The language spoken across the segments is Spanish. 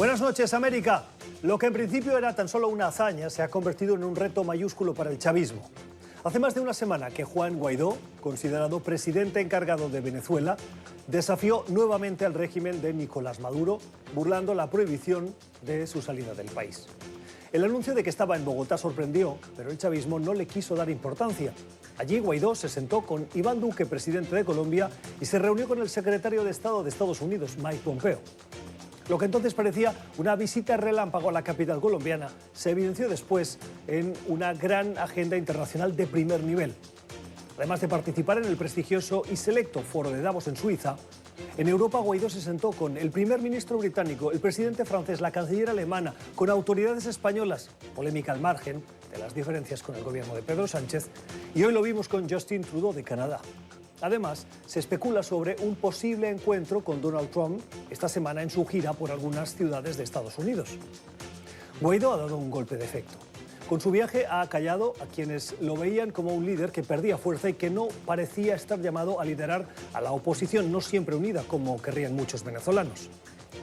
Buenas noches, América. Lo que en principio era tan solo una hazaña se ha convertido en un reto mayúsculo para el chavismo. Hace más de una semana que Juan Guaidó, considerado presidente encargado de Venezuela, desafió nuevamente al régimen de Nicolás Maduro, burlando la prohibición de su salida del país. El anuncio de que estaba en Bogotá sorprendió, pero el chavismo no le quiso dar importancia. Allí Guaidó se sentó con Iván Duque, presidente de Colombia, y se reunió con el secretario de Estado de Estados Unidos, Mike Pompeo. Lo que entonces parecía una visita relámpago a la capital colombiana se evidenció después en una gran agenda internacional de primer nivel. Además de participar en el prestigioso y selecto Foro de Davos en Suiza, en Europa Guaidó se sentó con el primer ministro británico, el presidente francés, la canciller alemana, con autoridades españolas, polémica al margen de las diferencias con el gobierno de Pedro Sánchez, y hoy lo vimos con Justin Trudeau de Canadá. Además, se especula sobre un posible encuentro con Donald Trump esta semana en su gira por algunas ciudades de Estados Unidos. Guaidó ha dado un golpe de efecto. Con su viaje ha acallado a quienes lo veían como un líder que perdía fuerza y que no parecía estar llamado a liderar a la oposición, no siempre unida como querrían muchos venezolanos.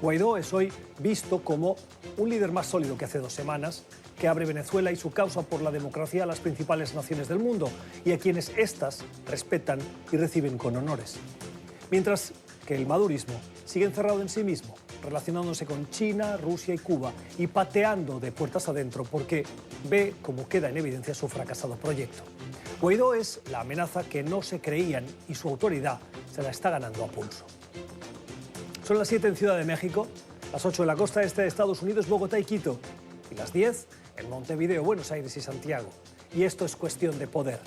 Guaidó es hoy visto como un líder más sólido que hace 2 semanas, que abre Venezuela y su causa por la democracia a las principales naciones del mundo y a quienes éstas respetan y reciben con honores. Mientras que el madurismo sigue encerrado en sí mismo, relacionándose con China, Rusia y Cuba y pateando de puertas adentro porque ve como queda en evidencia su fracasado proyecto. Guaidó es la amenaza que no se creían y su autoridad se la está ganando a pulso. Son las 7 en Ciudad de México, las 8 en la costa este de Estados Unidos, Bogotá y Quito, y las 10 en Montevideo, Buenos Aires y Santiago. Y esto es Cuestión de Poder.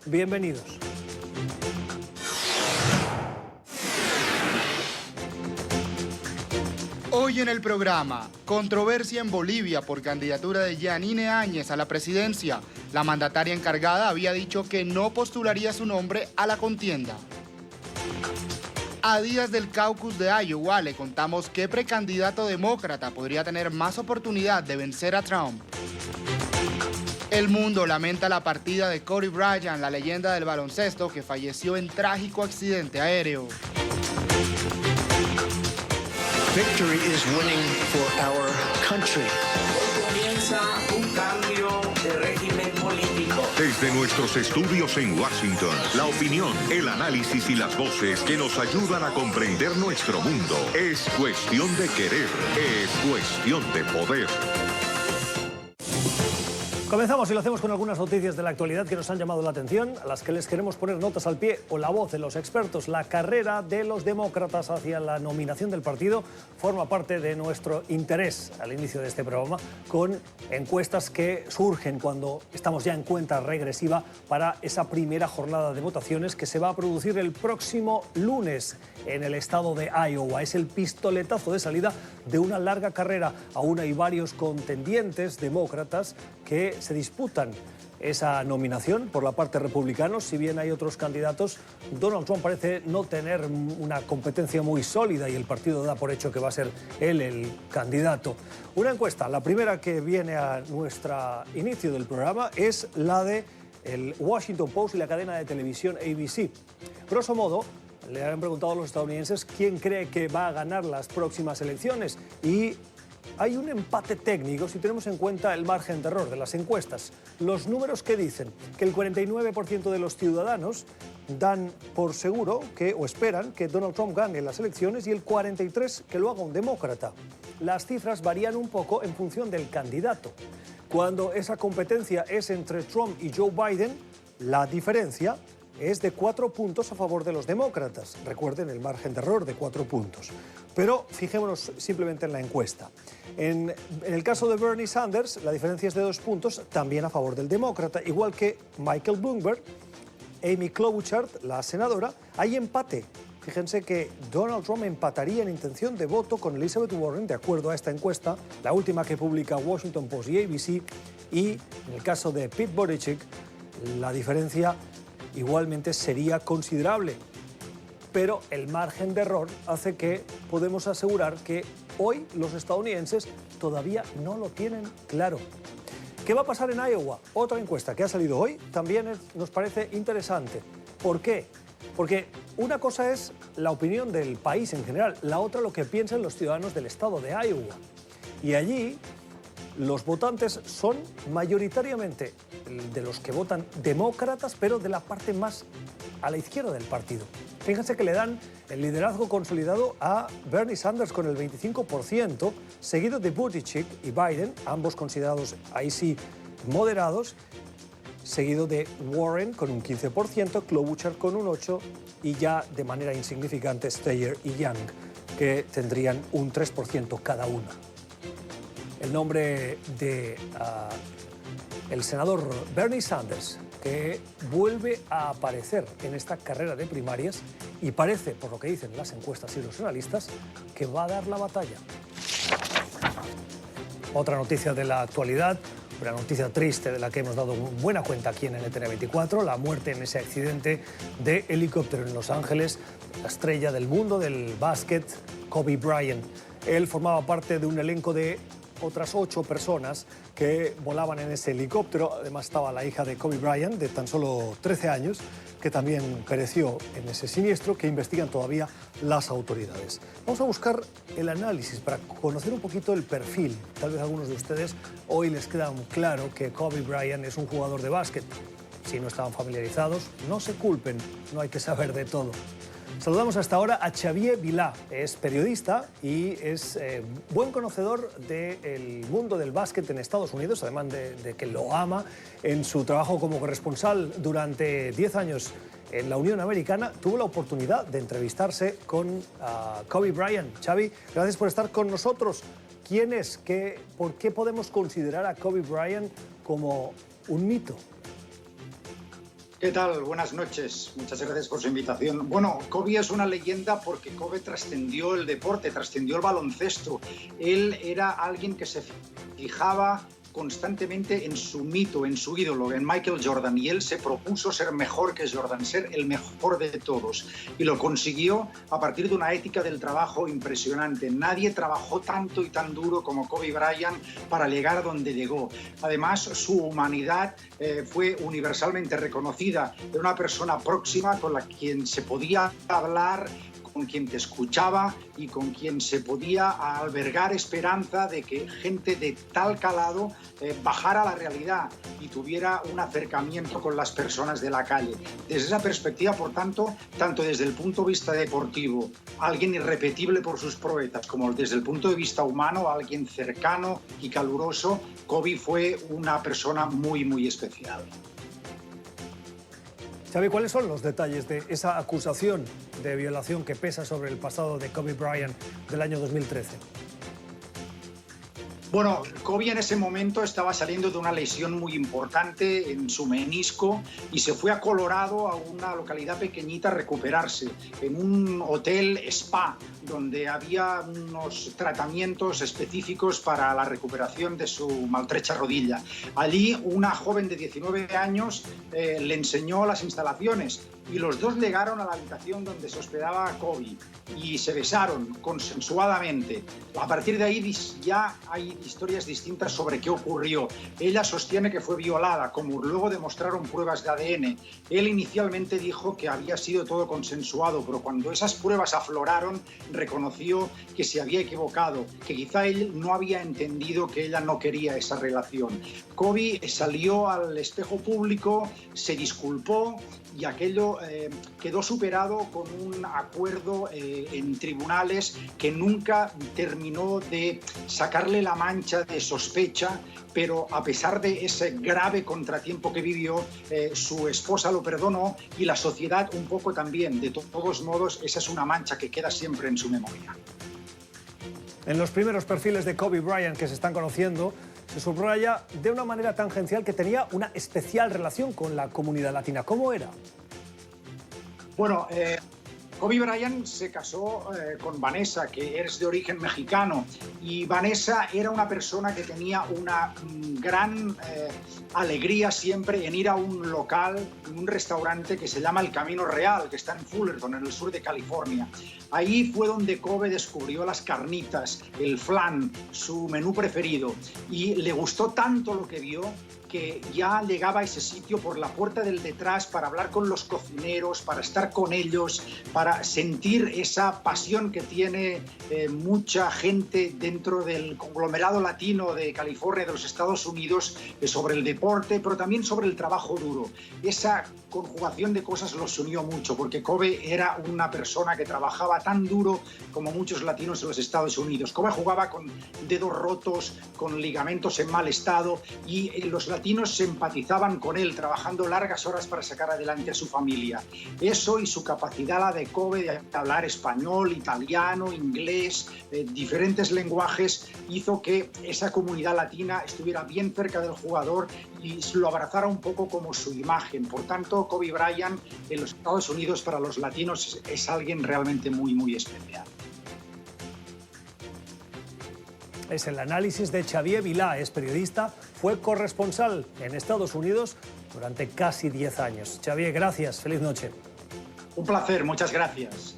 Bienvenidos. Hoy en el programa, controversia en Bolivia por candidatura de Yanine Áñez a la presidencia. La mandataria encargada había dicho que no postularía su nombre a la contienda. A días del caucus de Iowa le contamos qué precandidato demócrata podría tener más oportunidad de vencer a Trump. El mundo lamenta la partida de Kobe Bryant, la leyenda del baloncesto que falleció en trágico accidente aéreo. Victory is winning for our country. Comienza un cambio de régimen político. Desde nuestros estudios en Washington, la opinión, el análisis y las voces que nos ayudan a comprender nuestro mundo. Es cuestión de querer, es cuestión de poder. Comenzamos y lo hacemos con algunas noticias de la actualidad que nos han llamado la atención, a las que les queremos poner notas al pie o la voz de los expertos. La carrera de los demócratas hacia la nominación del partido forma parte de nuestro interés al inicio de este programa, con encuestas que surgen cuando estamos ya en cuenta regresiva para esa primera jornada de votaciones que se va a producir el próximo lunes en el estado de Iowa. Es el pistoletazo de salida de una larga carrera. Aún hay varios contendientes demócratas que se disputan esa nominación por la parte republicana. Si bien hay otros candidatos, Donald Trump parece no tener una competencia muy sólida y el partido da por hecho que va a ser él el candidato. Una encuesta, la primera que viene a nuestro inicio del programa, es la de el Washington Post y la cadena de televisión ABC. Grosso modo, le han preguntado a los estadounidenses quién cree que va a ganar las próximas elecciones y hay un empate técnico si tenemos en cuenta el margen de error de las encuestas. Los números que dicen que el 49% de los ciudadanos dan por seguro que o esperan que Donald Trump gane las elecciones y el 43% que lo haga un demócrata. Las cifras varían un poco en función del candidato. Cuando esa competencia es entre Trump y Joe Biden, la diferencia es de 4 puntos a favor de los demócratas. Recuerden el margen de error de 4 puntos. Pero fijémonos simplemente en la encuesta. En el caso de Bernie Sanders, la diferencia es de 2 puntos, también a favor del demócrata, igual que Michael Bloomberg, Amy Klobuchar, la senadora. Hay empate. Fíjense que Donald Trump empataría en intención de voto con Elizabeth Warren, de acuerdo a esta encuesta, la última que publica Washington Post y ABC. Y en el caso de Pete Buttigieg, la diferencia igualmente sería considerable, pero el margen de error hace que podemos asegurar que hoy los estadounidenses todavía no lo tienen claro. ¿Qué va a pasar en Iowa? Otra encuesta que ha salido hoy también nos parece interesante. ¿Por qué? Porque una cosa es la opinión del país en general, la otra lo que piensan los ciudadanos del estado de Iowa. Y allí los votantes son mayoritariamente de los que votan demócratas, pero de la parte más a la izquierda del partido. Fíjense que le dan el liderazgo consolidado a Bernie Sanders con el 25%, seguido de Buttigieg y Biden, ambos considerados ahí sí moderados, seguido de Warren con un 15%, Klobuchar con un 8% y ya de manera insignificante Steyer y Young, que tendrían un 3% cada una. El nombre de el senador Bernie Sanders, que vuelve a aparecer en esta carrera de primarias y parece, por lo que dicen las encuestas y los analistas, que va a dar la batalla. Otra noticia de la actualidad, una noticia triste de la que hemos dado buena cuenta aquí en NTN24, la muerte en ese accidente de helicóptero en Los Ángeles, la estrella del mundo del básquet, Kobe Bryant. Él formaba parte de un elenco de otras 8 personas que volaban en ese helicóptero. Además estaba la hija de Kobe Bryant, de tan solo 13 años, que también pereció en ese siniestro, que investigan todavía las autoridades. Vamos a buscar el análisis para conocer un poquito el perfil. Tal vez a algunos de ustedes hoy les queda claro que Kobe Bryant es un jugador de básquet. Si no estaban familiarizados, no se culpen, no hay que saber de todo. Saludamos hasta ahora a Xavier Vilà, es periodista y es buen conocedor del mundo del básquet en Estados Unidos, además de que lo ama. En su trabajo como corresponsal durante 10 años en la Unión Americana, tuvo la oportunidad de entrevistarse con Kobe Bryant. Xavi, gracias por estar con nosotros. ¿Quién es? ¿Por qué podemos considerar a Kobe Bryant como un mito? ¿Qué tal? Buenas noches. Muchas gracias por su invitación. Bueno, Kobe es una leyenda porque Kobe trascendió el deporte, trascendió el baloncesto. Él era alguien que se fijaba constantemente en su mito, en su ídolo, en Michael Jordan, y él se propuso ser mejor que Jordan, ser el mejor de todos, y lo consiguió a partir de una ética del trabajo impresionante. Nadie trabajó tanto y tan duro como Kobe Bryant para llegar a donde llegó. Además, su humanidad fue universalmente reconocida. Era una persona próxima con la quien se podía hablar, con quien te escuchaba y con quien se podía albergar esperanza de que gente de tal calado bajara a la realidad y tuviera un acercamiento con las personas de la calle. Desde esa perspectiva, por tanto, tanto desde el punto de vista deportivo, alguien irrepetible por sus proezas, como desde el punto de vista humano, alguien cercano y caluroso, Kobe fue una persona muy, muy especial. Xavi, ¿cuáles son los detalles de esa acusación de violación que pesa sobre el pasado de Kobe Bryant del año 2013? Bueno, Kobe en ese momento estaba saliendo de una lesión muy importante en su menisco y se fue a Colorado, a una localidad pequeñita, a recuperarse en un hotel spa donde había unos tratamientos específicos para la recuperación de su maltrecha rodilla. Allí una joven de 19 años le enseñó las instalaciones y los dos llegaron a la habitación donde se hospedaba Kobe y se besaron consensuadamente. A partir de ahí ya hay historias distintas sobre qué ocurrió. Ella sostiene que fue violada, como luego demostraron pruebas de ADN. Él inicialmente dijo que había sido todo consensuado, pero cuando esas pruebas afloraron, reconoció que se había equivocado, que quizá él no había entendido que ella no quería esa relación. Kobe salió al espejo público, se disculpó y aquello quedó superado con un acuerdo en tribunales que nunca terminó de sacarle la mancha de sospecha, pero a pesar de ese grave contratiempo que vivió, su esposa lo perdonó y la sociedad un poco también. De todos modos, esa es una mancha que queda siempre en su memoria. En los primeros perfiles de Kobe Bryant que se están conociendo, se subraya de una manera tangencial que tenía una especial relación con la comunidad latina. ¿Cómo era? Bueno, Kobe Bryant se casó con Vanessa, que es de origen mexicano, y Vanessa era una persona que tenía una gran alegría siempre en ir a un local, un restaurante que se llama El Camino Real, que está en Fullerton, en el sur de California. Ahí fue donde Kobe descubrió las carnitas, el flan, su menú preferido, y le gustó tanto lo que vio que ya llegaba a ese sitio por la puerta del detrás para hablar con los cocineros, para estar con ellos, para sentir esa pasión que tiene mucha gente dentro del conglomerado latino de California, de los Estados Unidos, sobre el deporte, pero también sobre el trabajo duro. Esa conjugación de cosas los unió mucho, porque Kobe era una persona que trabajaba tan duro como muchos latinos en los Estados Unidos. Kobe jugaba con dedos rotos, con ligamentos en mal estado, y los latinos se empatizaban con él, trabajando largas horas para sacar adelante a su familia. Eso y su capacidad, la de Kobe, de hablar español, italiano, inglés, diferentes lenguajes, hizo que esa comunidad latina estuviera bien cerca del jugador y lo abrazara un poco como su imagen. Por tanto, Kobe Bryant en los Estados Unidos para los latinos es alguien realmente muy, muy especial. Es el análisis de Xavier Vilá, es periodista, fue corresponsal en Estados Unidos durante casi 10 años. Xavier, gracias, feliz noche. Un placer, muchas gracias.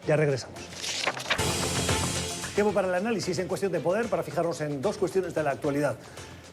Ya regresamos. Tiempo para el análisis en Cuestión de Poder, para fijarnos en dos cuestiones de la actualidad.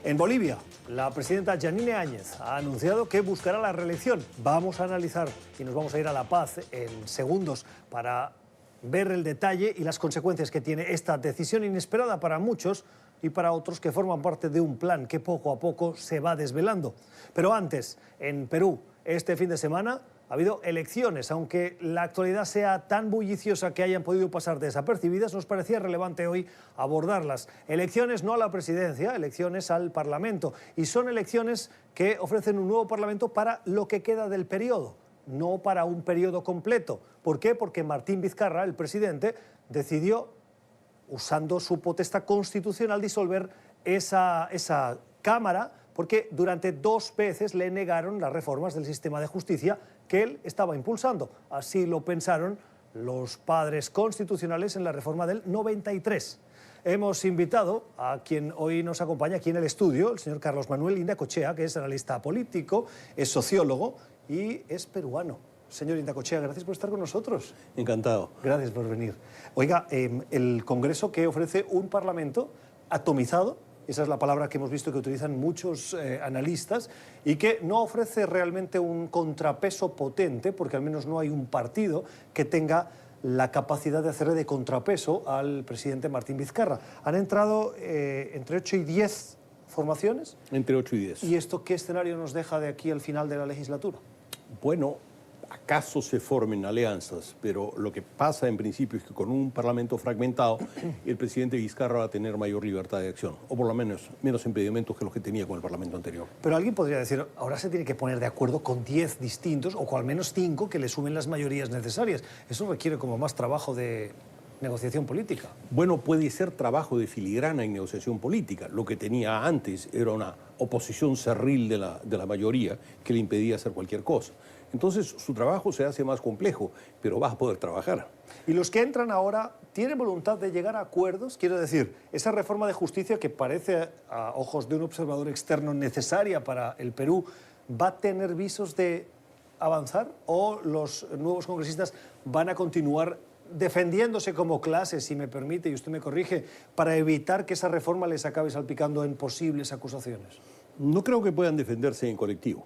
En Bolivia, la presidenta Yanine Áñez ha anunciado que buscará la reelección. Vamos a analizar y nos vamos a ir a La Paz en segundos para ver el detalle y las consecuencias que tiene esta decisión inesperada para muchos y para otros que forman parte de un plan que poco a poco se va desvelando. Pero antes, en Perú, este fin de semana ha habido elecciones. Aunque la actualidad sea tan bulliciosa que hayan podido pasar desapercibidas, nos parecía relevante hoy abordarlas. Elecciones no a la presidencia, elecciones al Parlamento. Y son elecciones que ofrecen un nuevo Parlamento para lo que queda del periodo, no para un periodo completo. ¿Por qué? Porque Martín Vizcarra, el presidente, decidió, usando su potestad constitucional, disolver esa Cámara, porque durante 2 veces le negaron las reformas del sistema de justicia que él estaba impulsando. Así lo pensaron los padres constitucionales en la reforma del 93. Hemos invitado a quien hoy nos acompaña aquí en el estudio, el señor Carlos Manuel Indacochea, que es analista político, es sociólogo y es peruano. Señor Indacochea, gracias por estar con nosotros. Encantado. Gracias por venir. Oiga, el Congreso que ofrece un Parlamento atomizado, esa es la palabra que hemos visto que utilizan muchos analistas, y que no ofrece realmente un contrapeso potente, porque al menos no hay un partido que tenga la capacidad de hacerle de contrapeso al presidente Martín Vizcarra. Han entrado entre 8 y 10 formaciones. Entre 8 y 10. ¿Y esto qué escenario nos deja de aquí al final de la legislatura? Bueno, acaso se formen alianzas, pero lo que pasa en principio es que con un parlamento fragmentado, el presidente Vizcarra va a tener mayor libertad de acción, o por lo menos menos impedimentos que los que tenía con el parlamento anterior. Pero alguien podría decir, ahora se tiene que poner de acuerdo con 10 distintos, o con al menos 5 que le sumen las mayorías necesarias. Eso requiere como más trabajo de negociación política. Bueno, puede ser trabajo de filigrana en negociación política. Lo que tenía antes era una oposición cerril de la mayoría que le impedía hacer cualquier cosa. Entonces, su trabajo se hace más complejo, pero vas a poder trabajar. ¿Y los que entran ahora tienen voluntad de llegar a acuerdos? Quiero decir, esa reforma de justicia que parece, a ojos de un observador externo, necesaria para el Perú, ¿va a tener visos de avanzar? ¿O los nuevos congresistas van a continuar defendiéndose como clase, si me permite, y usted me corrige, para evitar que esa reforma les acabe salpicando en posibles acusaciones? No creo que puedan defenderse en colectivo.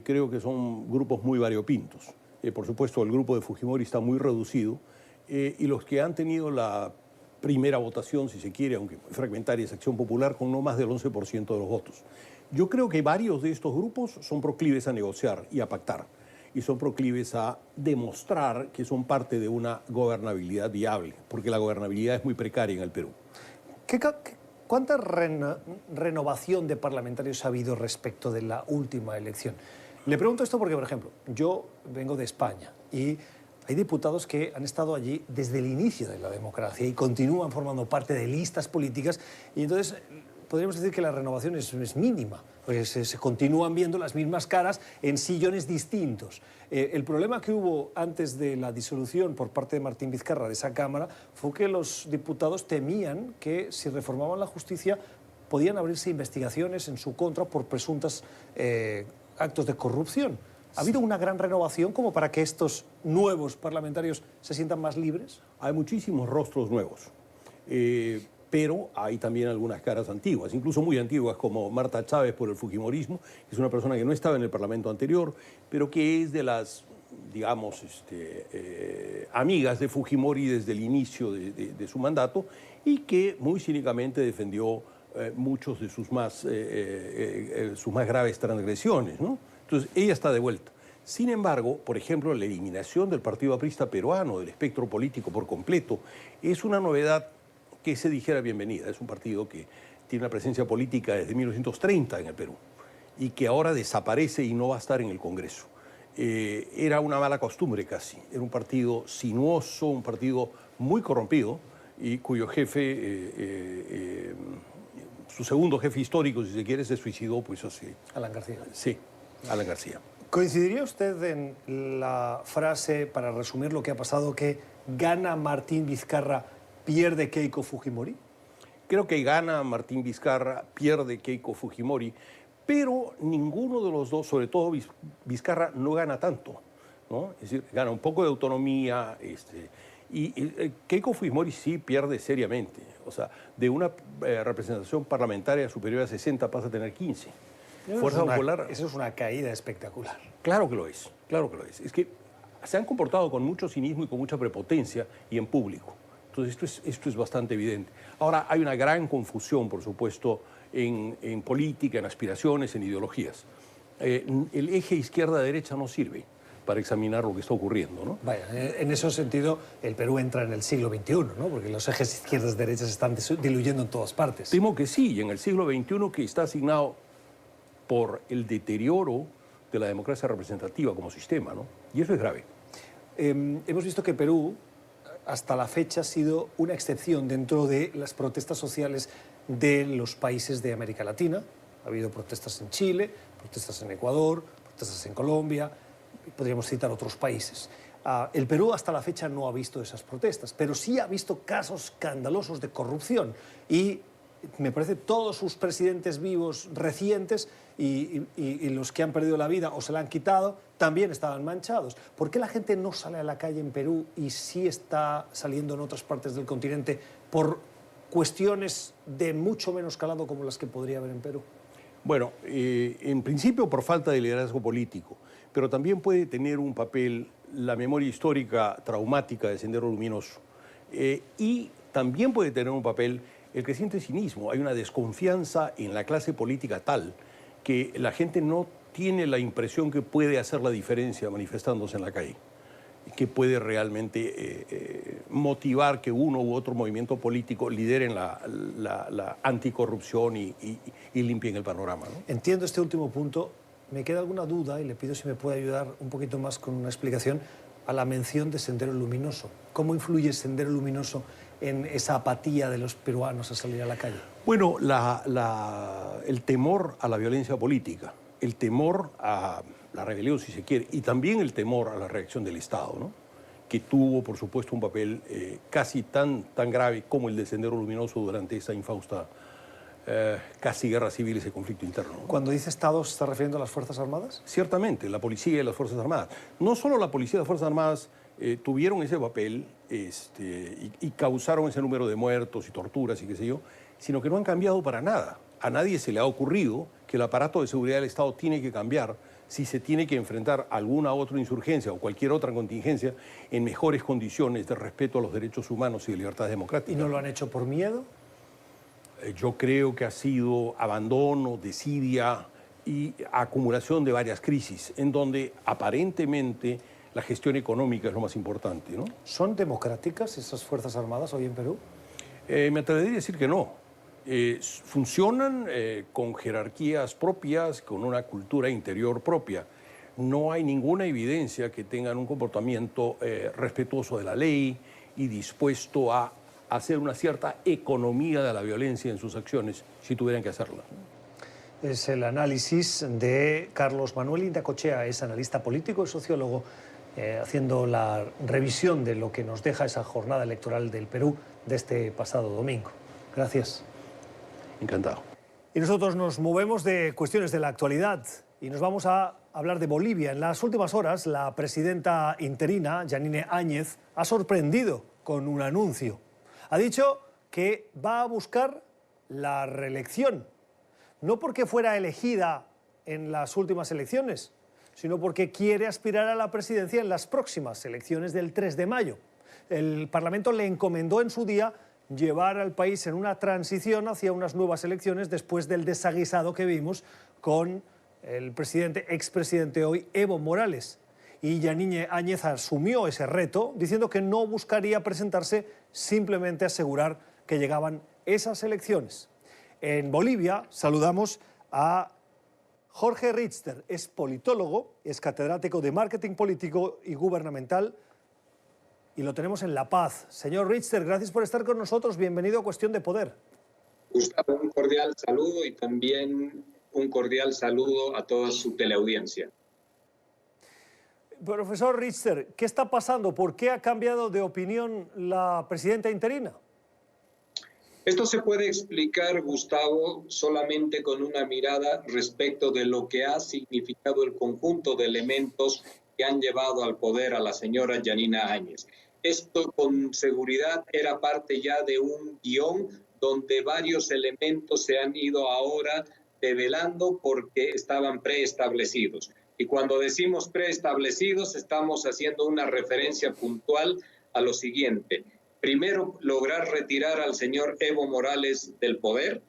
Creo que son grupos muy variopintos. Por supuesto, el grupo de Fujimori está muy reducido y los que han tenido la primera votación, si se quiere, aunque fragmentaria, es Acción Popular, con no más del 11% de los votos. Yo creo que varios de estos grupos son proclives a negociar y a pactar, y son proclives a demostrar que son parte de una gobernabilidad viable, porque la gobernabilidad es muy precaria en el Perú. ¿Cuánta renovación de parlamentarios ha habido respecto de la última elección? Le pregunto esto porque, por ejemplo, yo vengo de España y hay diputados que han estado allí desde el inicio de la democracia y continúan formando parte de listas políticas, y entonces podríamos decir que la renovación es mínima, porque se continúan viendo las mismas caras en sillones distintos. El problema que hubo antes de la disolución por parte de Martín Vizcarra de esa Cámara fue que los diputados temían que si reformaban la justicia podían abrirse investigaciones en su contra por presuntos actos de corrupción. ¿Ha habido una gran renovación como para que estos nuevos parlamentarios se sientan más libres? Hay muchísimos rostros nuevos. pero hay también algunas caras antiguas, incluso muy antiguas, como Marta Chávez por el fujimorismo, que es una persona que no estaba en el Parlamento anterior, pero que es de las, digamos, amigas de Fujimori desde el inicio de su mandato y que muy cínicamente defendió muchos de sus más graves transgresiones, ¿no? Entonces, ella está de vuelta. Sin embargo, por ejemplo, la eliminación del Partido Aprista peruano, del espectro político por completo, es una novedad que se dijera bienvenida. Es un partido que tiene una presencia política desde 1930 en el Perú y que ahora desaparece y no va a estar en el Congreso. Era una mala costumbre casi. Era un partido sinuoso, un partido muy corrompido y cuyo jefe, su segundo jefe histórico, si se quiere, se suicidó pues hace... Alan García. Sí, Alan García. ¿Coincidiría usted en la frase, para resumir lo que ha pasado, que gana Martín Vizcarra, pierde Keiko Fujimori? Creo que gana Martín Vizcarra, pierde Keiko Fujimori, pero ninguno de los dos, sobre todo Vizcarra, no gana tanto, ¿no? Es decir, gana un poco de autonomía, y Keiko Fujimori sí pierde seriamente. O sea, de una representación parlamentaria superior a 60 pasa a tener 15. Fuerza Popular... Eso es una caída espectacular. Claro que lo es, claro que lo es. Es que se han comportado con mucho cinismo y con mucha prepotencia y en público. Entonces esto es bastante evidente. Ahora, hay una gran confusión, por supuesto, en política, en aspiraciones, en ideologías. El eje izquierda-derecha no sirve para examinar lo que está ocurriendo, ¿no? Vaya, en ese sentido, el Perú entra en el siglo XXI, ¿no? Porque los ejes izquierdas-derechas se están diluyendo en todas partes. Temo que sí, y en el siglo XXI que está asignado por el deterioro de la democracia representativa como sistema, ¿no? Y eso es grave. Hemos visto que Perú, hasta la fecha, ha sido una excepción dentro de las protestas sociales de los países de América Latina. Ha habido protestas en Chile, protestas en Ecuador, protestas en Colombia, podríamos citar otros países. El Perú hasta la fecha no ha visto esas protestas, pero sí ha visto casos escandalosos de corrupción y me parece todos sus presidentes vivos recientes y los que han perdido la vida o se la han quitado también estaban manchados. ¿Por qué la gente no sale a la calle en Perú y sí está saliendo en otras partes del continente por cuestiones de mucho menos calado como las que podría haber en Perú? Bueno, en principio por falta de liderazgo político, pero también puede tener un papel la memoria histórica traumática de Sendero Luminoso y también puede tener un papel el creciente cinismo. Hay una desconfianza en la clase política tal que la gente no tiene la impresión que puede hacer la diferencia manifestándose en la calle, que puede realmente motivar que uno u otro movimiento político lideren la anticorrupción y limpien el panorama, ¿no? Entiendo este último punto. Me queda alguna duda y le pido si me puede ayudar un poquito más con una explicación a la mención de Sendero Luminoso. ¿Cómo influye Sendero Luminoso en esa apatía de los peruanos a salir a la calle? Bueno, el temor a la violencia política, el temor a la rebelión, si se quiere, y también el temor a la reacción del Estado, ¿no? Que tuvo, por supuesto, un papel casi tan grave como el de Sendero Luminoso durante esa infausta casi guerra civil, ese conflicto interno, ¿no? Cuando dice Estado, ¿se está refiriendo a las Fuerzas Armadas? Ciertamente, la policía y las Fuerzas Armadas. No solo la policía y las Fuerzas Armadas tuvieron ese papel y causaron ese número de muertos y torturas y qué sé yo, sino que no han cambiado para nada. A nadie se le ha ocurrido que el aparato de seguridad del Estado tiene que cambiar si se tiene que enfrentar alguna otra insurgencia o cualquier otra contingencia en mejores condiciones de respeto a los derechos humanos y de libertades democráticas. ¿Y no lo han hecho por miedo? Yo creo que ha sido abandono, desidia y acumulación de varias crisis, en donde aparentemente la gestión económica es lo más importante, ¿no? ¿Son democráticas esas Fuerzas Armadas hoy en Perú? Me atrevería a decir que no. Funcionan con jerarquías propias, con una cultura interior propia. No hay ninguna evidencia que tengan un comportamiento respetuoso de la ley y dispuesto a hacer una cierta economía de la violencia en sus acciones, si tuvieran que hacerlo. Es el análisis de Carlos Manuel Indacochea, es analista político y sociólogo, haciendo la revisión de lo que nos deja esa jornada electoral del Perú de este pasado domingo. Gracias. Encantado. Y nosotros nos movemos de cuestiones de la actualidad y nos vamos a hablar de Bolivia. En las últimas horas, la presidenta interina, Yanine Áñez, ha sorprendido con un anuncio. Ha dicho que va a buscar la reelección. No porque fuera elegida en las últimas elecciones, sino porque quiere aspirar a la presidencia en las próximas elecciones del 3 de mayo. El Parlamento le encomendó en su día llevar al país en una transición hacia unas nuevas elecciones después del desaguisado que vimos con el expresidente hoy, Evo Morales. Y Yanine Áñez asumió ese reto diciendo que no buscaría presentarse, simplemente asegurar que llegaban esas elecciones. En Bolivia saludamos a Jorge Richter, es politólogo, es catedrático de Marketing Político y Gubernamental y lo tenemos en La Paz. Señor Richter, gracias por estar con nosotros. Bienvenido a Cuestión de Poder. Gustavo, un cordial saludo y también un cordial saludo a toda su teleaudiencia. Profesor Richter, ¿qué está pasando? ¿Por qué ha cambiado de opinión la presidenta interina? Esto se puede explicar, Gustavo, solamente con una mirada respecto de lo que ha significado el conjunto de elementos que han llevado al poder a la señora Yanine Áñez. Esto con seguridad era parte ya de un guión donde varios elementos se han ido ahora develando porque estaban preestablecidos. Y cuando decimos preestablecidos, estamos haciendo una referencia puntual a lo siguiente. Primero, lograr retirar al señor Evo Morales del poder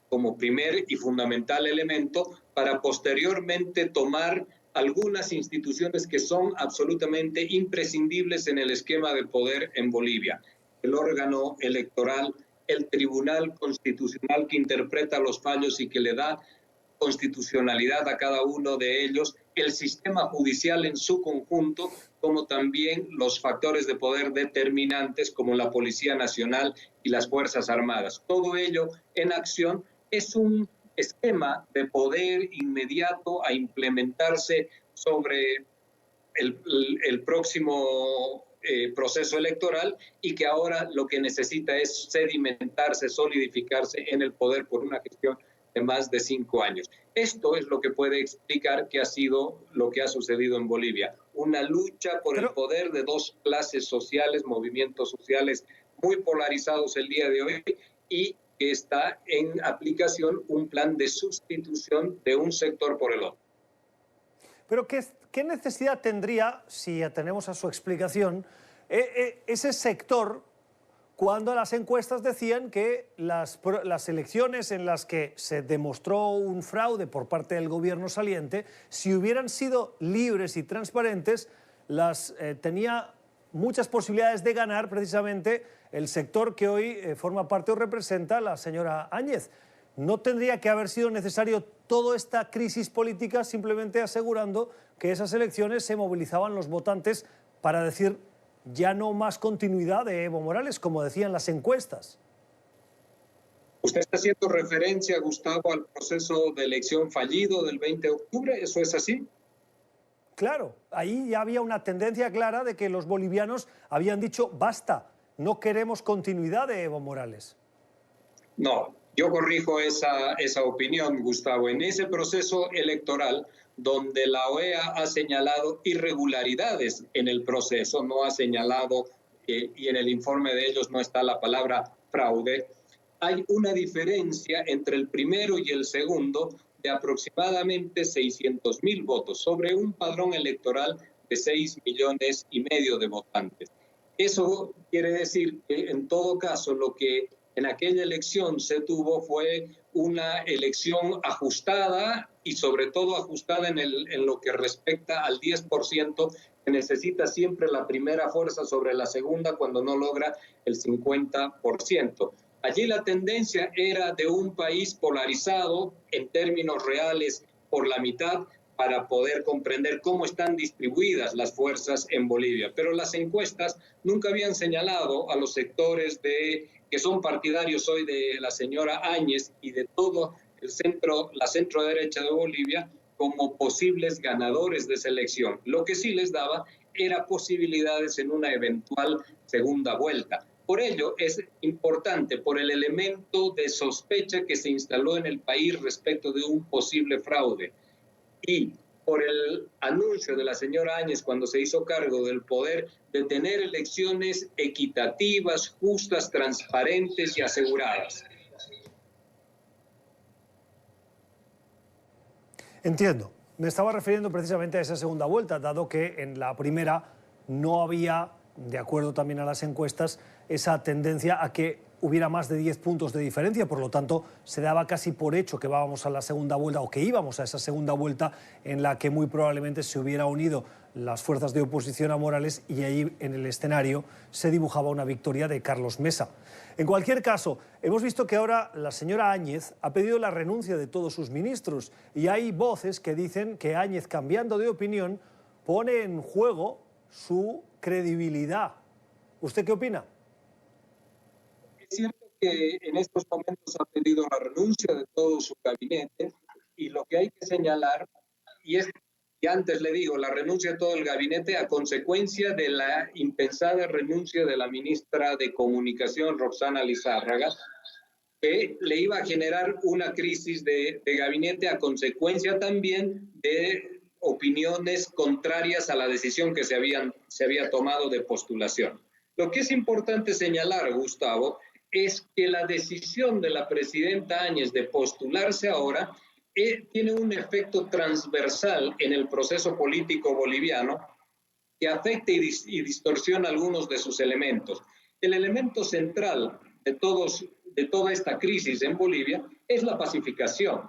como primer y fundamental elemento para posteriormente tomar algunas instituciones que son absolutamente imprescindibles en el esquema de poder en Bolivia. El órgano electoral, el Tribunal Constitucional que interpreta los fallos y que le da constitucionalidad a cada uno de ellos, el sistema judicial en su conjunto, como también los factores de poder determinantes como la Policía Nacional y las Fuerzas Armadas. Todo ello en acción es un esquema de poder inmediato a implementarse sobre el próximo proceso electoral y que ahora lo que necesita es sedimentarse, solidificarse en el poder por una gestión de más de 5 años. Esto es lo que puede explicar qué ha sido lo que ha sucedido en Bolivia. Una lucha por el poder de dos clases sociales, movimientos sociales muy polarizados el día de hoy y que está en aplicación un plan de sustitución de un sector por el otro. Pero ¿qué necesidad tendría, si atenemos a su explicación, ese sector cuando las encuestas decían que las elecciones en las que se demostró un fraude por parte del gobierno saliente, si hubieran sido libres y transparentes, tenía muchas posibilidades de ganar precisamente el sector que hoy forma parte o representa la señora Áñez? ¿No tendría que haber sido necesario toda esta crisis política simplemente asegurando que esas elecciones se movilizaban los votantes para decir ya no más continuidad de Evo Morales, como decían las encuestas? ¿Usted está haciendo referencia, Gustavo, al proceso de elección fallido del 20 de octubre? ¿Eso es así? Claro, ahí ya había una tendencia clara de que los bolivianos habían dicho basta, no queremos continuidad de Evo Morales. No, yo corrijo esa opinión, Gustavo. En ese proceso electoral donde la OEA ha señalado irregularidades en el proceso, no ha señalado, y en el informe de ellos no está la palabra fraude, hay una diferencia entre el primero y el segundo de aproximadamente 600,000 votos sobre un padrón electoral de 6,5 millones de votantes. Eso quiere decir que en todo caso lo que en aquella elección se tuvo fue una elección ajustada y sobre todo ajustada en lo que respecta al 10% que necesita siempre la primera fuerza sobre la segunda cuando no logra el 50%. Allí la tendencia era de un país polarizado en términos reales por la mitad para poder comprender cómo están distribuidas las fuerzas en Bolivia. Pero las encuestas nunca habían señalado a los sectores que son partidarios hoy de la señora Áñez y de todo la centro derecha de Bolivia como posibles ganadores de esa elección. Lo que sí les daba era posibilidades en una eventual segunda vuelta. Por ello es importante, por el elemento de sospecha que se instaló en el país respecto de un posible fraude y por el anuncio de la señora Áñez cuando se hizo cargo del poder de tener elecciones equitativas, justas, transparentes y aseguradas. Entiendo. Me estaba refiriendo precisamente a esa segunda vuelta, dado que en la primera no había, de acuerdo también a las encuestas, esa tendencia a que hubiera más de 10 puntos de diferencia. Por lo tanto, se daba casi por hecho que íbamos a la segunda vuelta, o que íbamos a esa segunda vuelta en la que muy probablemente se hubiera unido las fuerzas de oposición a Morales, y ahí en el escenario se dibujaba una victoria de Carlos Mesa. En cualquier caso, hemos visto que ahora la señora Áñez ha pedido la renuncia de todos sus ministros, y hay voces que dicen que Áñez, cambiando de opinión, pone en juego su credibilidad. ¿Usted qué opina? Es cierto que en estos momentos ha pedido la renuncia de todo su gabinete, y lo que hay que señalar, y antes le digo, la renuncia de todo el gabinete a consecuencia de la impensada renuncia de la ministra de Comunicación, Roxana Lizárraga, que le iba a generar una crisis de gabinete a consecuencia también de opiniones contrarias a la decisión que se había tomado de postulación. Lo que es importante señalar, Gustavo, es que la decisión de la presidenta Áñez de postularse ahora tiene un efecto transversal en el proceso político boliviano que afecta y distorsiona algunos de sus elementos. El elemento central de toda esta crisis en Bolivia es la pacificación,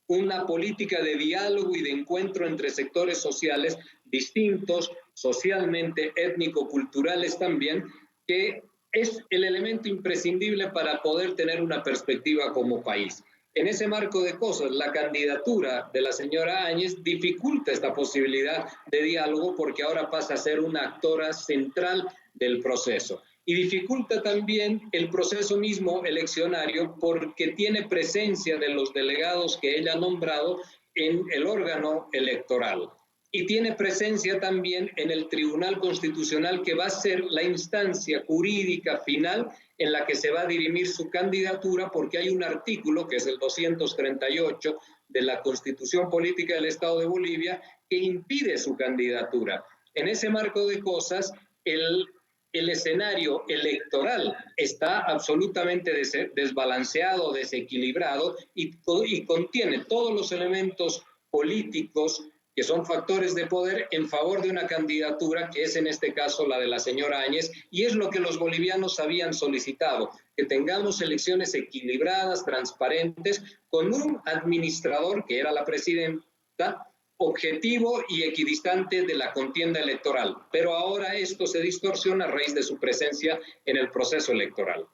una política de diálogo y de encuentro entre sectores sociales distintos, socialmente, étnico-culturales también, que es el elemento imprescindible para poder tener una perspectiva como país. En ese marco de cosas, la candidatura de la señora Áñez dificulta esta posibilidad de diálogo, porque ahora pasa a ser una actora central del proceso. Y dificulta también el proceso mismo eleccionario, porque tiene presencia de los delegados que ella ha nombrado en el órgano electoral. Y tiene presencia también en el Tribunal Constitucional, que va a ser la instancia jurídica final en la que se va a dirimir su candidatura, porque hay un artículo, que es el 238 de la Constitución Política del Estado de Bolivia, que impide su candidatura. En ese marco de cosas, el escenario electoral está absolutamente desbalanceado, desequilibrado, y contiene todos los elementos políticos que son factores de poder en favor de una candidatura que es en este caso la de la señora Áñez, y es lo que los bolivianos habían solicitado, que tengamos elecciones equilibradas, transparentes, con un administrador, que era la presidenta, objetivo y equidistante de la contienda electoral. Pero ahora esto se distorsiona a raíz de su presencia en el proceso electoral.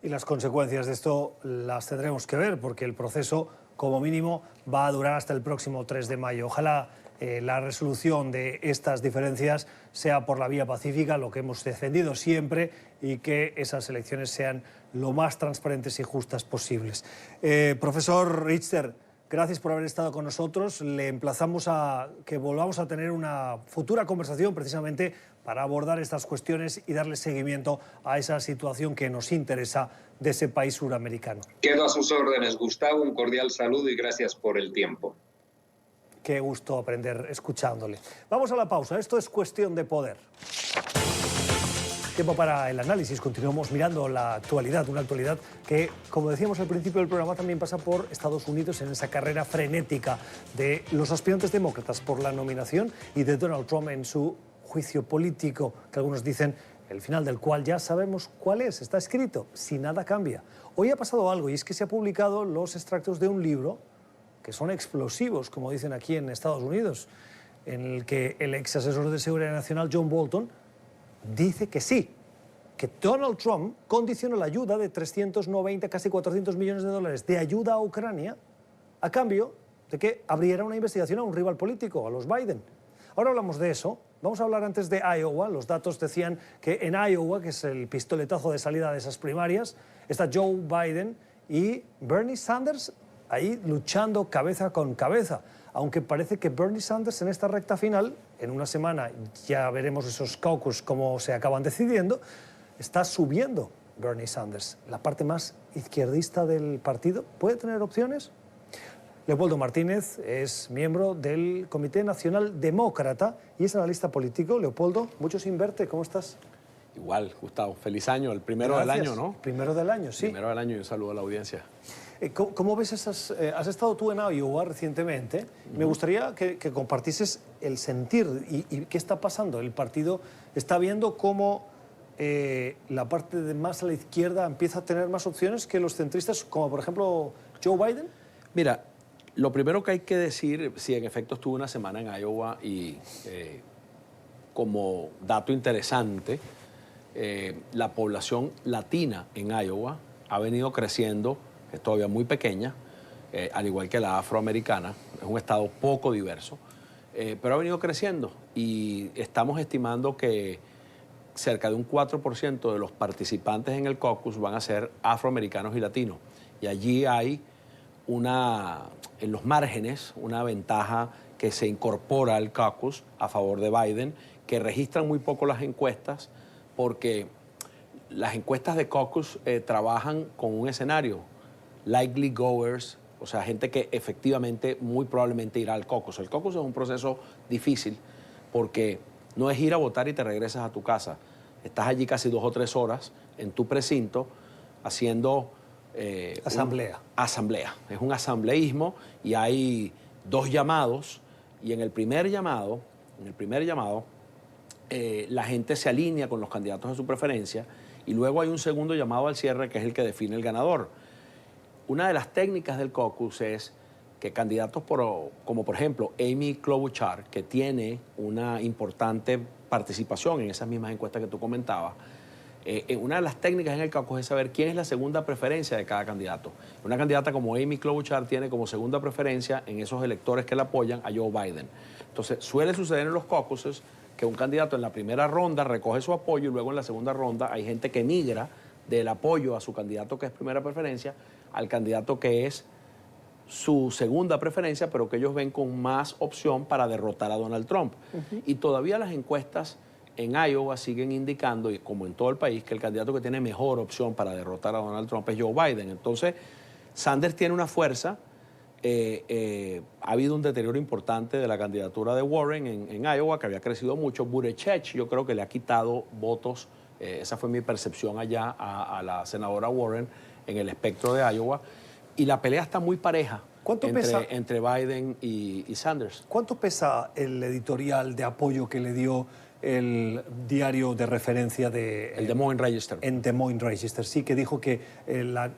Y las consecuencias de esto las tendremos que ver, porque el proceso, como mínimo, va a durar hasta el próximo 3 de mayo. Ojalá la resolución de estas diferencias sea por la vía pacífica, lo que hemos defendido siempre, y que esas elecciones sean lo más transparentes y justas posibles. Profesor Richter, gracias por haber estado con nosotros. Le emplazamos a que volvamos a tener una futura conversación precisamente para abordar estas cuestiones y darle seguimiento a esa situación que nos interesa de ese país suramericano. Quedo a sus órdenes, Gustavo. Un cordial saludo y gracias por el tiempo. Qué gusto aprender escuchándole. Vamos a la pausa. Esto es Cuestión de Poder. Tiempo para el análisis. Continuamos mirando la actualidad, una actualidad que, como decíamos al principio del programa, también pasa por Estados Unidos en esa carrera frenética de los aspirantes demócratas por la nominación y de Donald Trump en su juicio político, que algunos dicen el final del cual ya sabemos cuál es, está escrito, si nada cambia. Hoy ha pasado algo, y es que se han publicado los extractos de un libro que son explosivos, como dicen aquí en Estados Unidos, en el que el ex asesor de seguridad nacional, John Bolton, dice que sí, que Donald Trump condicionó la ayuda de 390, casi 400 millones de dólares de ayuda a Ucrania a cambio de que abriera una investigación a un rival político, a los Biden. Ahora hablamos de eso. Vamos a hablar antes de Iowa. Los datos decían que en Iowa, que es el pistoletazo de salida de esas primarias, está Joe Biden y Bernie Sanders ahí luchando cabeza con cabeza. Aunque parece que Bernie Sanders en esta recta final, en una semana ya veremos esos caucus cómo se acaban decidiendo, está subiendo Bernie Sanders. La parte más izquierdista del partido puede tener opciones. Leopoldo Martínez es miembro del Comité Nacional Demócrata y es analista político. Leopoldo, mucho sin verte, ¿cómo estás? Igual, Gustavo, feliz año, el primero del año, ¿no? Primero del año, sí. Primero del año y un saludo a la audiencia. ¿Cómo ves esas...? Has estado tú en Iowa recientemente. Me gustaría que compartieses el sentir y qué está pasando. El partido está viendo cómo la parte de más a la izquierda empieza a tener más opciones que los centristas, como por ejemplo Joe Biden. Mira, lo primero que hay que decir, si en efecto estuve una semana en Iowa y como dato interesante, la población latina en Iowa ha venido creciendo, es todavía muy pequeña, al igual que la afroamericana, es un estado poco diverso, pero ha venido creciendo y estamos estimando que cerca de un 4% de los participantes en el caucus van a ser afroamericanos y latinos. Y allí hay en los márgenes, una ventaja que se incorpora al caucus a favor de Biden, que registran muy poco las encuestas, porque las encuestas de caucus trabajan con un escenario, likely goers, o sea, gente que efectivamente muy probablemente irá al caucus. El caucus es un proceso difícil porque no es ir a votar y te regresas a tu casa. Estás allí casi 2 o 3 horas en tu precinto haciendo... asamblea. Asamblea. Es un asambleísmo y hay 2 llamados y en el primer llamado, la gente se alinea con los candidatos de su preferencia y luego hay un segundo llamado al cierre que es el que define el ganador. Una de las técnicas del caucus es que candidatos como por ejemplo Amy Klobuchar, que tiene una importante participación en esas mismas encuestas que tú comentabas, una de las técnicas en el caucus es saber quién es la segunda preferencia de cada candidato. Una candidata como Amy Klobuchar tiene como segunda preferencia en esos electores que la apoyan a Joe Biden. Entonces suele suceder en los caucuses que un candidato en la primera ronda recoge su apoyo y luego en la segunda ronda hay gente que migra del apoyo a su candidato que es primera preferencia al candidato que es su segunda preferencia, pero que ellos ven con más opción para derrotar a Donald Trump. Y todavía las encuestas en Iowa siguen indicando, y como en todo el país, que el candidato que tiene mejor opción para derrotar a Donald Trump es Joe Biden. Entonces, Sanders tiene una fuerza. Ha habido un deterioro importante de la candidatura de Warren en Iowa, que había crecido mucho. Buttigieg, yo creo que le ha quitado votos, esa fue mi percepción allá a la senadora Warren en el espectro de Iowa, y la pelea está muy pareja entre Biden y Sanders. ¿Cuánto pesa el editorial de apoyo que le dio el diario de referencia de... el Des Moines Register. En Des Moines Register, sí, que dijo que la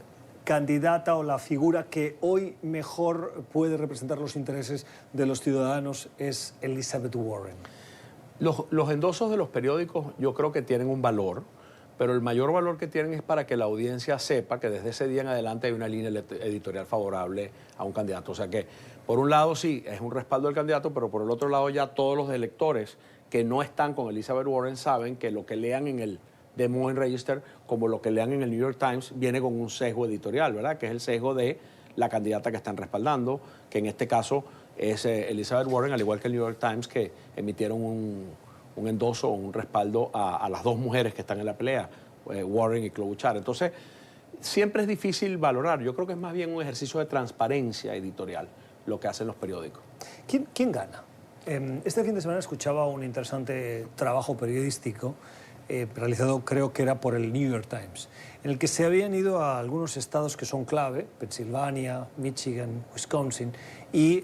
candidata o la figura que hoy mejor puede representar los intereses de los ciudadanos es Elizabeth Warren. Los endosos de los periódicos yo creo que tienen un valor, pero el mayor valor que tienen es para que la audiencia sepa que desde ese día en adelante hay una línea editorial favorable a un candidato. O sea que, por un lado sí, es un respaldo del candidato, pero por el otro lado ya todos los electores que no están con Elizabeth Warren saben que lo que lean en el Des Moines Register, como lo que lean en el New York Times, viene con un sesgo editorial, ¿verdad? Que es el sesgo de la candidata que están respaldando, que en este caso es Elizabeth Warren, al igual que el New York Times, que emitieron un endoso o un respaldo a las 2 mujeres que están en la pelea, Warren y Klobuchar. Entonces, siempre es difícil valorar. Yo creo que es más bien un ejercicio de transparencia editorial lo que hacen los periódicos. ¿Quién gana? Este fin de semana escuchaba un interesante trabajo periodístico realizado, creo que era por el New York Times, en el que se habían ido a algunos estados que son clave, Pensilvania, Michigan, Wisconsin, y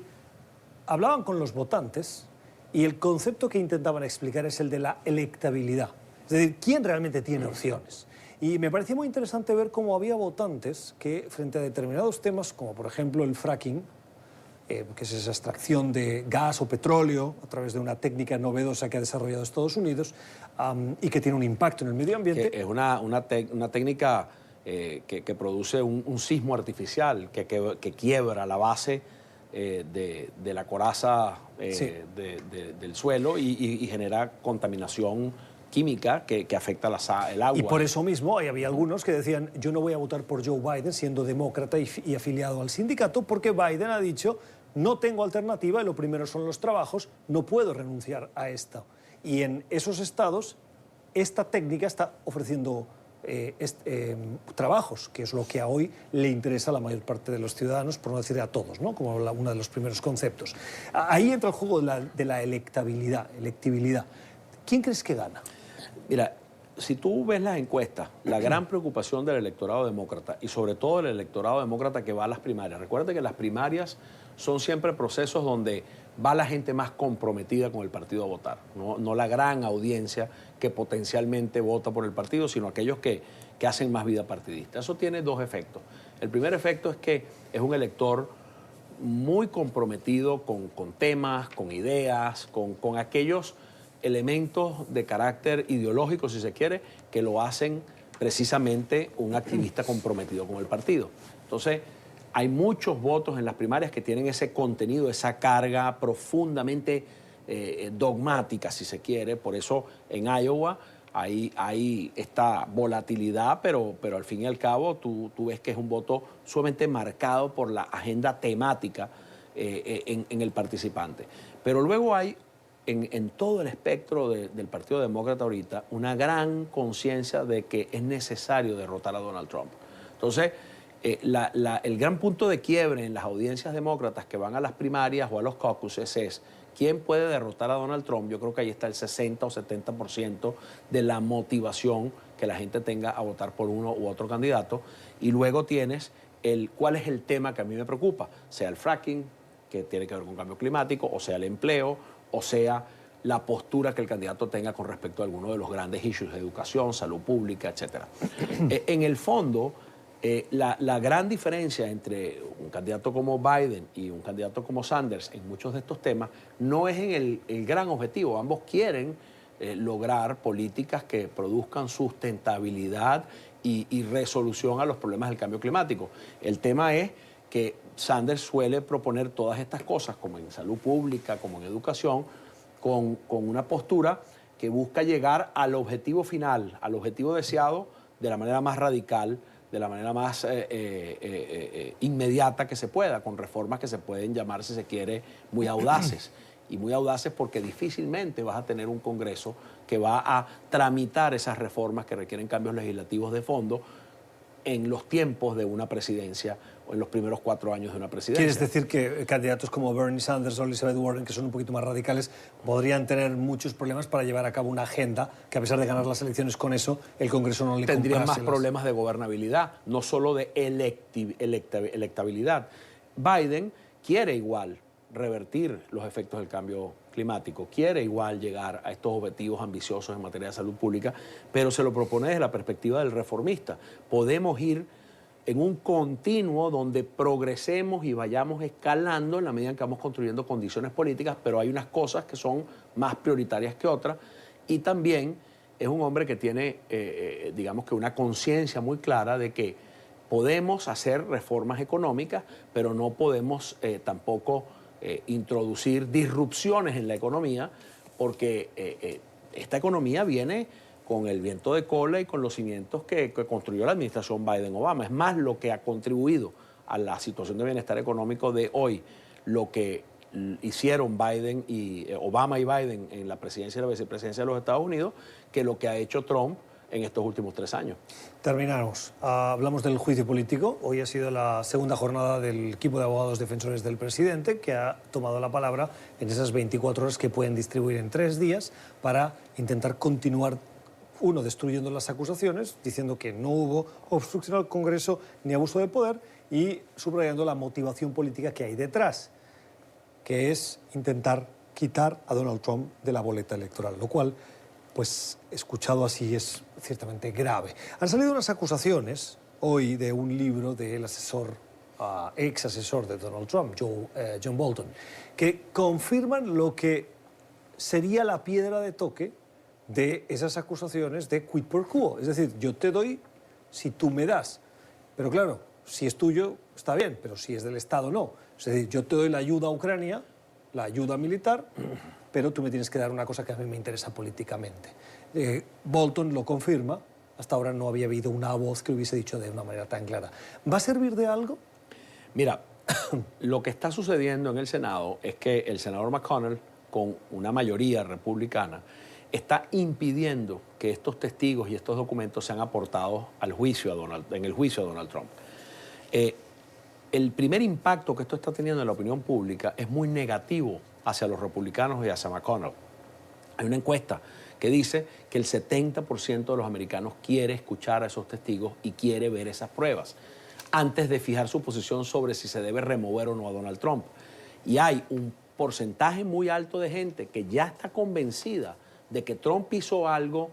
hablaban con los votantes y el concepto que intentaban explicar es el de la electabilidad, es decir, quién realmente tiene opciones. Y me parecía muy interesante ver cómo había votantes que, frente a determinados temas, como por ejemplo el fracking, que es esa extracción de gas o petróleo a través de una técnica novedosa que ha desarrollado Estados Unidos y que tiene un impacto en el medio ambiente. Que es una técnica que produce un sismo artificial, que quiebra la base de la coraza sí. del suelo y genera contaminación química que afecta el agua. Y por eso mismo había algunos que decían, yo no voy a votar por Joe Biden siendo demócrata y afiliado al sindicato, porque Biden ha dicho, no tengo alternativa y lo primero son los trabajos, no puedo renunciar a esto. Y en esos estados, esta técnica está ofreciendo trabajos, que es lo que a hoy le interesa a la mayor parte de los ciudadanos, por no decir a todos, ¿no? Como uno de los primeros conceptos. Ahí entra el juego de la electibilidad. ¿Quién crees que gana? Mira, si tú ves las encuestas, la gran preocupación del electorado demócrata y sobre todo el electorado demócrata que va a las primarias. Recuerda que las primarias son siempre procesos donde va la gente más comprometida con el partido a votar, no la gran audiencia que potencialmente vota por el partido, sino aquellos que hacen más vida partidista. Eso tiene dos efectos. El primer efecto es que es un elector muy comprometido con temas, con ideas, con aquellos elementos de carácter ideológico, si se quiere, que lo hacen precisamente un activista comprometido con el partido. Entonces, hay muchos votos en las primarias que tienen ese contenido, esa carga profundamente dogmática, si se quiere. Por eso en Iowa hay esta volatilidad, pero al fin y al cabo tú ves que es un voto sumamente marcado por la agenda temática en el participante. Pero luego hay en todo el espectro del Partido Demócrata ahorita una gran conciencia de que es necesario derrotar a Donald Trump. Entonces, el gran punto de quiebre en las audiencias demócratas que van a las primarias o a los caucuses es quién puede derrotar a Donald Trump. Yo creo que ahí está el 60 o 70% de la motivación que la gente tenga a votar por uno u otro candidato. Y luego tienes cuál es el tema que a mí me preocupa, sea el fracking, que tiene que ver con cambio climático, o sea el empleo, o sea la postura que el candidato tenga con respecto a alguno de los grandes issues de educación, salud pública, etc. En el fondo, la gran diferencia entre un candidato como Biden y un candidato como Sanders en muchos de estos temas no es en el gran objetivo. Ambos quieren lograr políticas que produzcan sustentabilidad y resolución a los problemas del cambio climático. El tema es que Sanders suele proponer todas estas cosas, como en salud pública, como en educación, con una postura que busca llegar al objetivo final, al objetivo deseado, de la manera más radical, de la manera más inmediata que se pueda, con reformas que se pueden llamar, si se quiere, muy audaces. Y muy audaces porque difícilmente vas a tener un Congreso que va a tramitar esas reformas que requieren cambios legislativos de fondo en los tiempos de una presidencia o en los primeros 4 años de una presidencia. ¿Quieres decir que candidatos como Bernie Sanders o Elizabeth Warren, que son un poquito más radicales, podrían tener muchos problemas para llevar a cabo una agenda que, a pesar de ganar las elecciones con eso, el Congreso no le comprase? Tendrían más problemas de gobernabilidad, no solo de electabilidad. Biden quiere igual revertir los efectos del cambio climático, quiere igual llegar a estos objetivos ambiciosos en materia de salud pública, pero se lo propone desde la perspectiva del reformista. Podemos ir en un continuo donde progresemos y vayamos escalando en la medida en que vamos construyendo condiciones políticas, pero hay unas cosas que son más prioritarias que otras, y también es un hombre que tiene, digamos que una conciencia muy clara de que podemos hacer reformas económicas, pero no podemos tampoco introducir disrupciones en la economía, porque esta economía viene con el viento de cola y con los cimientos que construyó la administración Biden-Obama. Es más lo que ha contribuido a la situación de bienestar económico de hoy, lo que hicieron Obama y Biden en la presidencia y la vicepresidencia de los Estados Unidos, que lo que ha hecho Trump en estos últimos 3 años. Terminamos. Hablamos del juicio político. Hoy ha sido la segunda jornada del equipo de abogados defensores del presidente, que ha tomado la palabra en esas 24 horas que pueden distribuir en 3 días para intentar continuar, uno, destruyendo las acusaciones, diciendo que no hubo obstrucción al Congreso ni abuso de poder, y subrayando la motivación política que hay detrás, que es intentar quitar a Donald Trump de la boleta electoral, lo cual, pues, escuchado así, es ciertamente grave. Han salido unas acusaciones hoy de un libro del ex asesor de Donald Trump, John Bolton, que confirman lo que sería la piedra de toque de esas acusaciones de quid pro quo. Es decir, yo te doy si tú me das. Pero claro, si es tuyo, está bien, pero si es del Estado, no. Es decir, yo te doy la ayuda a Ucrania, la ayuda militar, pero tú me tienes que dar una cosa que a mí me interesa políticamente. Bolton lo confirma. Hasta ahora no había habido una voz que lo hubiese dicho de una manera tan clara. ¿Va a servir de algo? Mira, lo que está sucediendo en el Senado es que el senador McConnell, con una mayoría republicana, está impidiendo que estos testigos y estos documentos sean aportados al juicio en el juicio a Donald Trump. El primer impacto que esto está teniendo en la opinión pública es muy negativo hacia los republicanos y hacia McConnell. Hay una encuesta que dice que el 70% de los americanos quiere escuchar a esos testigos y quiere ver esas pruebas antes de fijar su posición sobre si se debe remover o no a Donald Trump. Y hay un porcentaje muy alto de gente que ya está convencida de que Trump hizo algo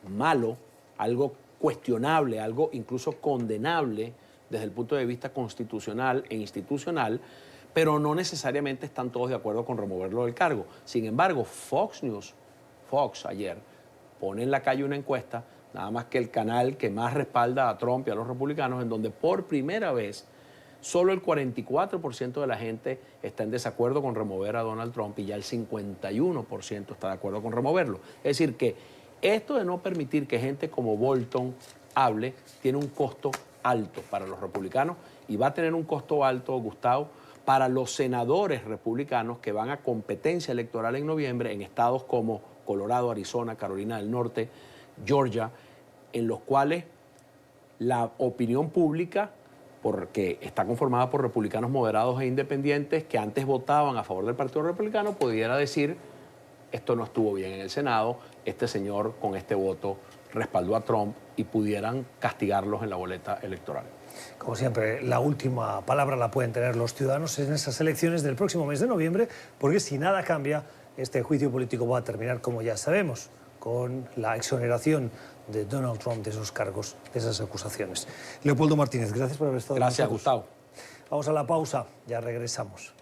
malo, algo cuestionable, algo incluso condenable desde el punto de vista constitucional e institucional, pero no necesariamente están todos de acuerdo con removerlo del cargo. Sin embargo, Fox ayer pone en la calle una encuesta, nada más que el canal que más respalda a Trump y a los republicanos, en donde por primera vez solo el 44% de la gente está en desacuerdo con remover a Donald Trump y ya el 51% está de acuerdo con removerlo. Es decir, que esto de no permitir que gente como Bolton hable tiene un costo alto para los republicanos y va a tener un costo alto, Gustavo, para los senadores republicanos que van a competencia electoral en noviembre en estados como Colorado, Arizona, Carolina del Norte, Georgia, en los cuales la opinión pública, porque está conformada por republicanos moderados e independientes que antes votaban a favor del Partido Republicano, pudiera decir, esto no estuvo bien en el Senado, este señor con este voto respaldó a Trump y pudieran castigarlos en la boleta electoral. Como siempre, la última palabra la pueden tener los ciudadanos en esas elecciones del próximo mes de noviembre, porque si nada cambia, este juicio político va a terminar, como ya sabemos, con la exoneración de Donald Trump de esos cargos, de esas acusaciones. Leopoldo Martínez, gracias por haber estado con nosotros. Gracias, Gustavo. Vamos a la pausa, ya regresamos.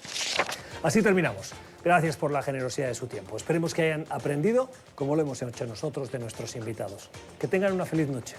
Así terminamos. Gracias por la generosidad de su tiempo. Esperemos que hayan aprendido, como lo hemos hecho nosotros, de nuestros invitados. Que tengan una feliz noche.